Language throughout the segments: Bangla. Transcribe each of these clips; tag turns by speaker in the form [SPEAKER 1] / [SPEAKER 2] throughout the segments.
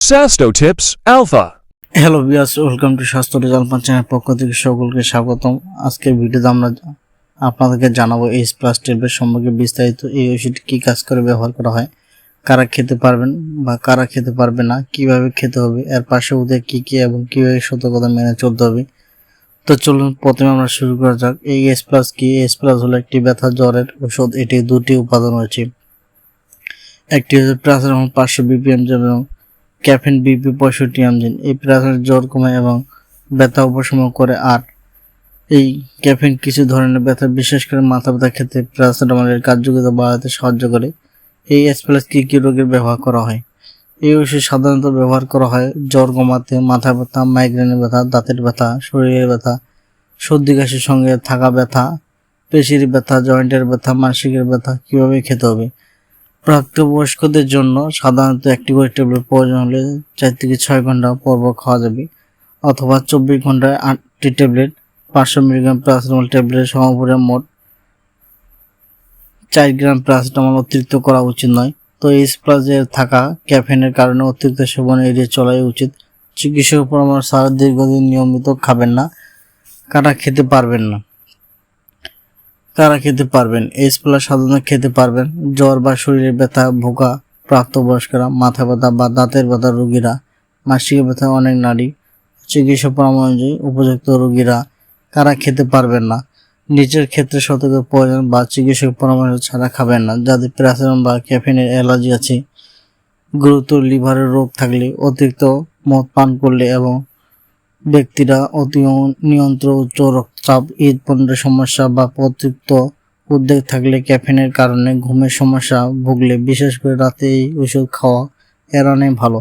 [SPEAKER 1] Sasto Tips Alpha.
[SPEAKER 2] Hello viewers, welcome to স্বাস্থ্য রেজাল্ট চ্যানেল পক্ষ থেকে সকলকে স্বাগতম। আজকের ভিডিওতে আমরা আপনাদেরকে জানাবো এইচ প্লাস ট্যাবলেট সম্পর্কে বিস্তারিত। এই ওষুধটি কী কাজ করে ব্যবহার করা হয়, কারা খেতে পারবেন বা কারা খেতে পারবে না, কিভাবে খেতে হবে, এর পাশে ওদের কী কী এবং কীভাবে সতর্কতা মেনে চলতে হবে। তো চলুন প্রথমে আমরা শুরু করা যাক। এই এইচ প্লাস কি? এইচ প্লাস হলো একটি ব্যথা জ্বরের ওষুধ। এটি দুটি উপাদান রয়েছে, একটি হচ্ছে প্যারাসিটামল 500 BPM এবং ক্যাফেন BP 65 mg। এই প্যারাসিটামল জ্বর কমায় এবং ব্যথা উপশম করে। আর এই ক্যাফেন কিছু ধরনের ব্যথা, বিশেষ করে মাথা ব্যথার ক্ষেত্রে প্যারাসিটামলের কার্যকারিতা বাড়াতে সাহায্য করে। এই এইচ প্লাস কী কী রোগের ব্যবহার করা হয়? এই ওষুধ সাধারণত ব্যবহার করা হয় জ্বর কমাতে, মাথা ব্যথা, মাইগ্রেনের ব্যথা, দাঁতের ব্যথা, শরীরের ব্যথা, সর্দি কাশির সঙ্গে থাকা ব্যথা, পেশির ব্যথা, জয়েন্টের ব্যথা, মানসিকের ব্যথা। কীভাবে খেতে হবে? প্রাপ্তবয়স্কদের জন্য সাধারণত একটি করে ট্যাবলেট প্রয়োজন হলে 4 থেকে 6 ঘন্টা পর খাওয়া যাবে, অথবা 24 ঘন্টায় 8টি ট্যাবলেট। 500 মিলিগ্রাম প্যারাসিটামল ট্যাবলেট সমপরিমাণে মোট 4 গ্রাম প্যারাসিটামল অতিরিক্ত করা উচিত নয়। তো এইচ প্লাসের থাকা ক্যাফেনের কারণে অতিরিক্ত সেবন এড়িয়ে চলাই উচিত। চিকিৎসকের পরামর্শ ছাড়া দীর্ঘদিন নিয়মিত খাবেন না। কারা খেতে পারবেন না? কারা খেতে পারবেন? এইচ প্লাস সাধারণত খেতে পারবেন জ্বর বা শরীরের ব্যথা ভোগা প্রাপ্তবয়স্করা, মাথা ব্যথা বা দাঁতের ব্যথা রোগীরা, মাসিক ব্যথা অনেক নারী, চিকিৎসা পরামর্শ অনুযায়ী উপযুক্ত রোগীরা। কারা খেতে পারবেন না? নিচের ক্ষেত্রে সতর্ক প্রয়োজন বা চিকিৎসক পরামর্শ ছাড়া খাবেন না: যাদের প্যারাসিটামল বা ক্যাফেনের অ্যালার্জি আছে, গুরুতর লিভারের রোগ থাকলে, অতিরিক্ত মদ পান করলে, এবং ব্যক্তিরা অতি নিয়ন্ত্রণ উচ্চ রক্তচাপ, হৃদপিণ্ডের সমস্যা বা অতিরিক্ত উদ্বেগ থাকলে, ক্যাফেনের কারণে ঘুমের সমস্যা ভুগলে, বিশেষ করে রাতে এই ওষুধ খাওয়া এড়ানোই ভালো।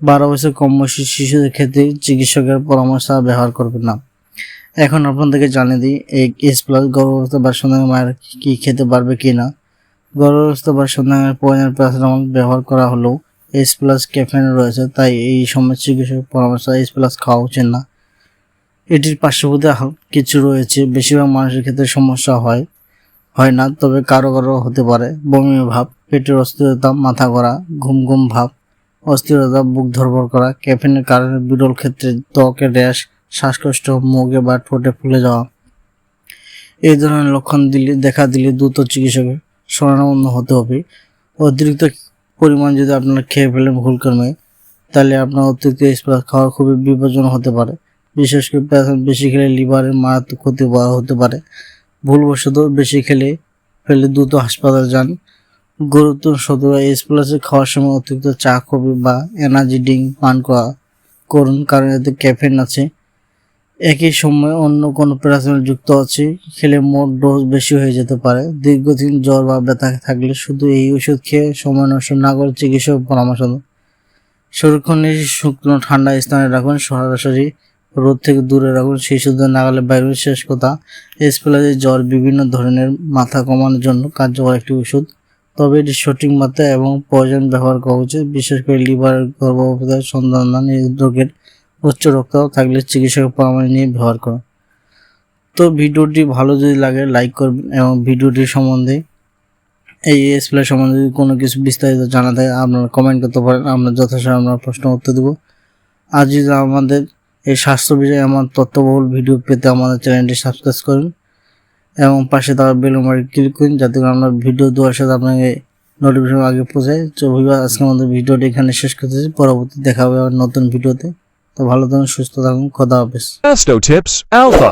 [SPEAKER 2] 12 বছর কম বয়সী শিশুদের ক্ষেত্রে চিকিৎসকের পরামর্শ ব্যবহার করবেন না। এখন আপনাদেরকে জানিয়ে দিই এই এইচ প্লাস গর্ভাবস্থা বা সন্তানের মায়ের কি খেতে পারবে কি না। গর্ভাবস্থা বা সন্তানের প্রয়োজন প্যারাসিটামল ব্যবহার করা হলেও এইচ প্লাস ক্যাফেন রয়েছে, তাই এই সময় চিকিৎসকের পরামর্শ এইচ প্লাস খাওয়া উচিত না। এটির পার্শ্বপ্রতিক্রিয়া কিছু রয়েছে। বেশিরভাগ মানুষের ক্ষেত্রে সমস্যা হয় না, তবে কারো কারো হতে পারে বমি ভাব, পেটের অস্থিরতা, মাথা ঘোরা, ঘুম ভাব, অস্থিরতা, বুক ধড়ফড় করা। ক্যাফেনের কারণে বিরল ক্ষেত্রে ত্বকের র্যাশ, শ্বাসকষ্ট, মুখে বা ঠোঁটে ফুলে যাওয়া। এই ধরনের লক্ষণ দেখা দিলে দ্রুত চিকিৎসকের শরণাপন্ন হতে হবে। অতিরিক্ত পরিমাণ যদি আপনারা খেয়ে ফেলেন ভুলক্রমে, তাহলে আপনার অতিরিক্ত এইচ প্লাস খাওয়া খুবই বিপজ্জনক হতে পারে। বিশেষ করে প্যারাসিটামল বেশি খেলে লিভারের মারাত্মক ক্ষতি হতে পারে। ভুলবশত বেশি খেলে ফেলে দ্রুত হাসপাতালে যান। গুরুত্ব সতর্ক: এইচ প্লাসে খাওয়ার সময় অতিরিক্ত চা, কফি বা এনার্জি ড্রিঙ্ক পান করুন, কারণ এতে ক্যাফেন আছে। একই সময় অন্য কোনো প্যারাসিটামল যুক্ত আছে, খেলে মোট ডোজ বেশি হয়ে যেতে পারে। দীর্ঘদিন জ্বর বা ব্যথা থাকলে শুধু এই ওষুধ খেয়ে সময় নষ্ট না করে চিকিৎসক পরামর্শ দিন। সংরক্ষণে শুকনো ঠান্ডা স্থানে রাখুন, সরাসরি রোদ থেকে দূরে রাখুন, শিশুদের নাগালে বাইরে। শেষ কথা, এইচ প্লাসের জ্বর বিভিন্ন ধরনের মাথা কমানোর জন্য কার্যকর একটি ওষুধ, তবে এটি সঠিক মাত্রায় এবং প্রয়োজন ব্যবহার করা উচিত। বিশেষ করে লিভার, গর্ভবতী, সন্তান রোগের উচ্চ রক্তচাপ থাকলে চিকিৎসকের পরামর্শ নিয়ে ব্যবহার করুন। তো ভিডিওটি ভালো যদি লাগে লাইক করবেন, এবং ভিডিওটি সম্বন্ধে এই এইচ প্লাস সম্বন্ধে যদি কোনো কিছু বিস্তারিত জানা থাকে আপনারা কমেন্ট করতে পারেন, আমরা যথাসময়ে আমরা প্রশ্ন উত্তর দেব। আর যদি আমাদের এই স্বাস্থ্য বিষয়ে আমার তথ্যবহুল ভিডিও পেতে আমাদের চ্যানেলটি সাবস্ক্রাইব করুন এবং পাশে থাকা বেল আইকনে ক্লিক করুন, যাতে করে আমরা ভিডিও দেওয়ার সাথে আপনাকে নোটিফিকেশন আগে পৌঁছায়। তো আজকে আমাদের ভিডিওটি এখানে শেষ করতেছি, পরবর্তী দেখা হবে নতুন ভিডিওতে। তো ভালো থাকুন, সুস্থ থাকুন, খোদা হাফেজ।
[SPEAKER 1] Sasto Tips Alpha.